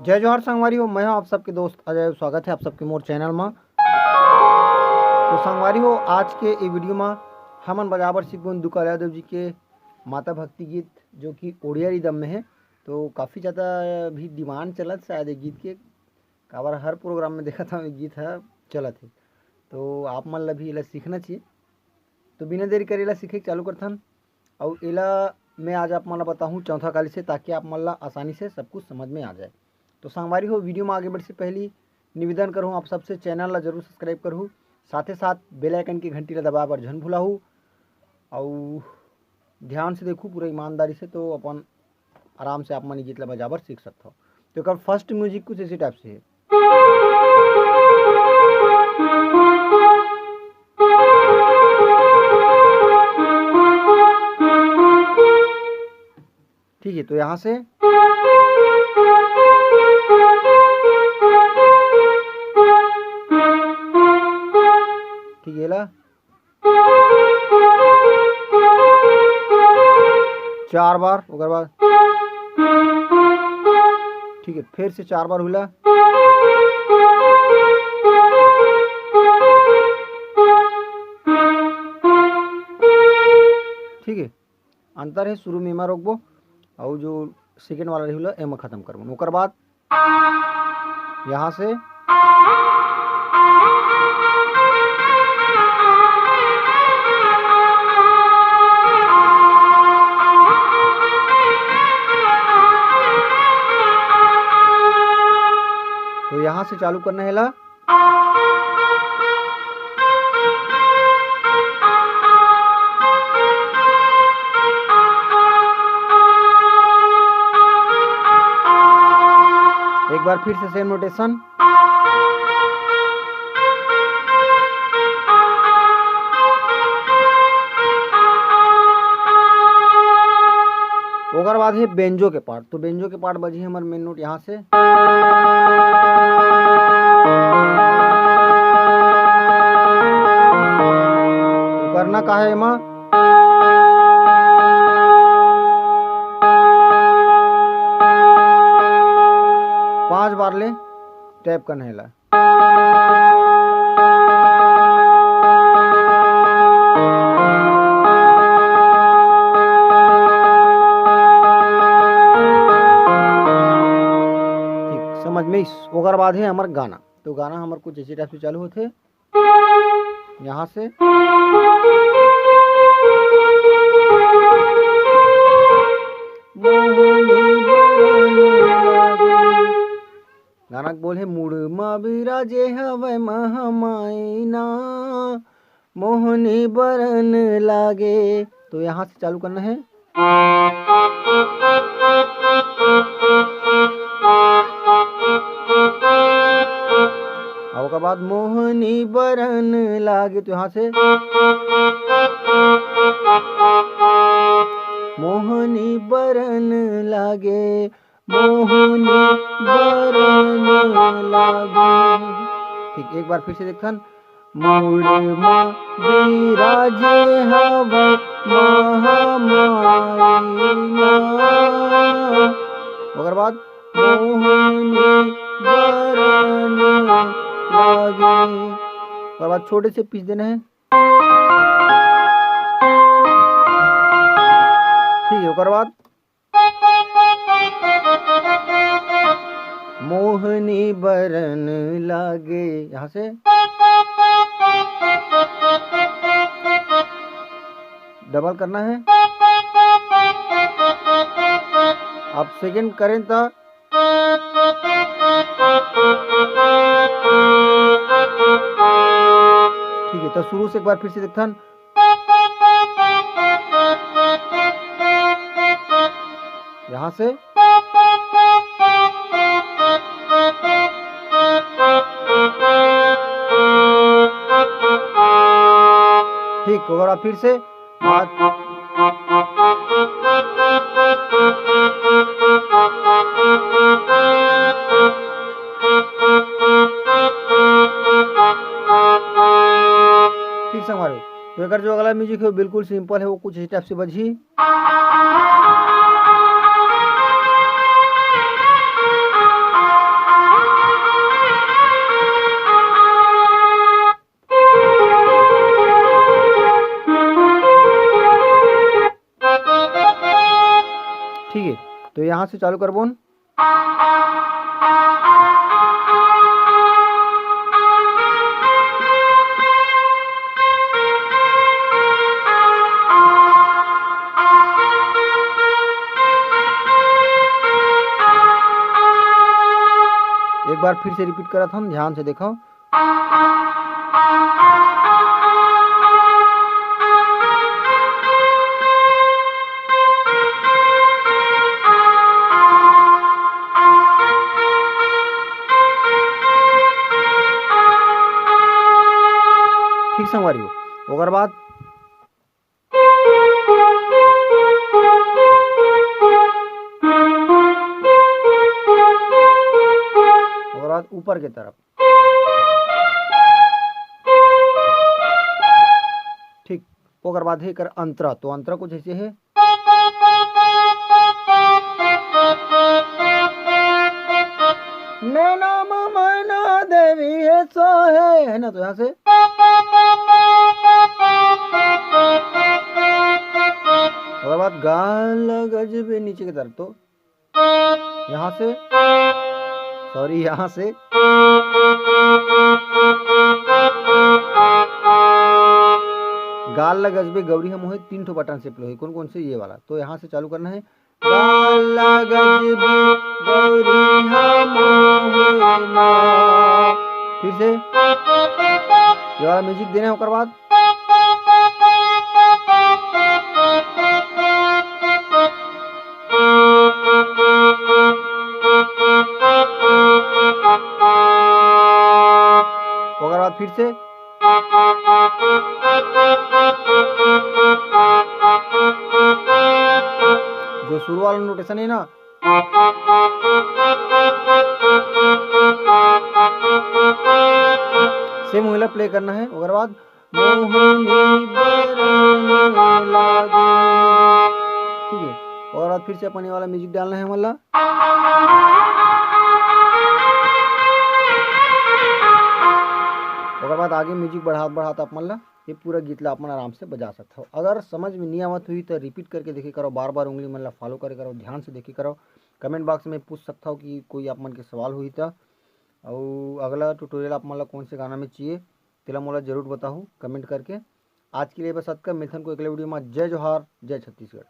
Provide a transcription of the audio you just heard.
जय जोहार संगवारी हो, मैं हूं आप सबके दोस्त अजय। स्वागत है आप सबके मोर चैनल में। तो संगवारी हो, आज के ये वीडियो में हमन बजाबर सीखून दुकाल यादव जी के माता भक्ति गीत, जो कि ओडिया रिदम में है। तो काफ़ी ज़्यादा भी डिमांड चलत शायद ये गीत के, काबर हर प्रोग्राम में देखा था ये गीत है चलत है। तो आप मन ला भी एला सीखना चाहिए। तो बिना देरी करे एला सीखे चालू करथन। और एला मैं आज आप मन ला बताऊँ चौथा काली से, ताकि आप मन ला आसानी से सब कुछ समझ में आ जाए। तो संगवारी हो, वीडियो में आगे बढ़े से पहले निवेदन करूँ आप सबसे, चैनल ला जरूर सब्सक्राइब करूँ, साथ ही साथ बेल आइकन की घंटी ला दबा बर झन भूलाहू। और ध्यान से देखूँ पूरा ईमानदारी से, तो अपन आराम से आप मन गीत ला बजाबर सीख सकते हो। तो एक फर्स्ट म्यूजिक कुछ इसी टाइप से है। ठीक है, तो यहाँ से ठीक है ला 4 बार, ओकर बाद ठीक है फिर से 4 बार हुला। ठीक है, अंतर है, शुरू में एमा रोकबो और जो सेकेंड वाला रही एमा खत्म करबो। ओकर बाद यहाँ से तो यहाँ से चालू करना है ला। एक बार फिर से सेम नोटेशन। ओकर बाद है बेंजो के पार्ट। तो बेंजो के पार्ट बजी हमारे मेन नोट यहाँ से। तो करना का है एमा 5 बार ले टैप करना है ला। समझ में। ओकर बाद है हमार गाना। तो गाना हमार कुछ इसी टाइप से चालू होते यहाँ से। गाना बोल है मुड़ मा बिराजे हवै महमाइना, मोहनी बरन लागे। तो यहाँ से चालू करना है। और उसके बाद मोहनी बरन लागे। तो यहाँ से मोहनी बरन लागे, मोहनी बरन लागे। ठीक, एक बार फिर से देखन। मुड़ मा बिराजे हवै महामाइना, ओकर बाद मोहनी बरन लागे। ओकर बाद छोटे से पीस देना है। ठीक है, ओकर बाद मोहनी बरन लागे, यहाँ से डबल करना है। आप सेकंड करें तो ठीक है। तो शुरू से एक बार फिर से देखथन। यहाँ से बाद फिर से ठीक संगवारी। तो अगर जो अगला म्यूजिक है वो बिल्कुल सिंपल है, वो कुछ इस टाइप से बजी। ठीक है, तो यहाँ से चालू करबोन। एक बार फिर से रिपीट करा था, ध्यान से देखो। ठीक संगवारी हो। ओकर बाद ऊपर के तरफ। ठीक, ओकर बाद है कर अंतरा। तो अंतरा कुछ ऐसे है। नैना मैना देवी है सो है ना। तो यहाँ से ओकर बाद गाल गजबे नीचे की तरफ। तो यहाँ से सॉरी, यहाँ से गाल गजबे गौरी हम है 3 ठो बटन से प्ले है। कौन कौन से? ये वाला। तो यहाँ से चालू करना है। गाल गजबे गौरी हम ना। फिर से ये वाला म्यूजिक देना है। ओकर बाद फिर से जो शुरू वाला नोटेशन है ना, सेम वही प्ले करना है। ओकर बाद ठीक है। और बाद फिर से अपन वाला म्यूजिक डालना है वाला। ओकर बाद आगे म्यूजिक बढ़ाता अपन ला ये पूरा गीत ला अपन आराम से बजा सकते हो। अगर समझ में नहीं आवत हुई तो रिपीट करके देखे करो, बार बार उंगली मन ला फॉलो करे करो, ध्यान से देखे करो। कमेंट बॉक्स में पूछ सकता हो कि कोई आप मन के सवाल हुई था और अगला ट्यूटोरियल आप मन ला कौन से गाना में चाहिए तेला मोला जरूर बताओ कमेंट करके। आज के लिए बस अतका। मिलथन को अगले वीडियो में। जय जोहार, जय छत्तीसगढ़।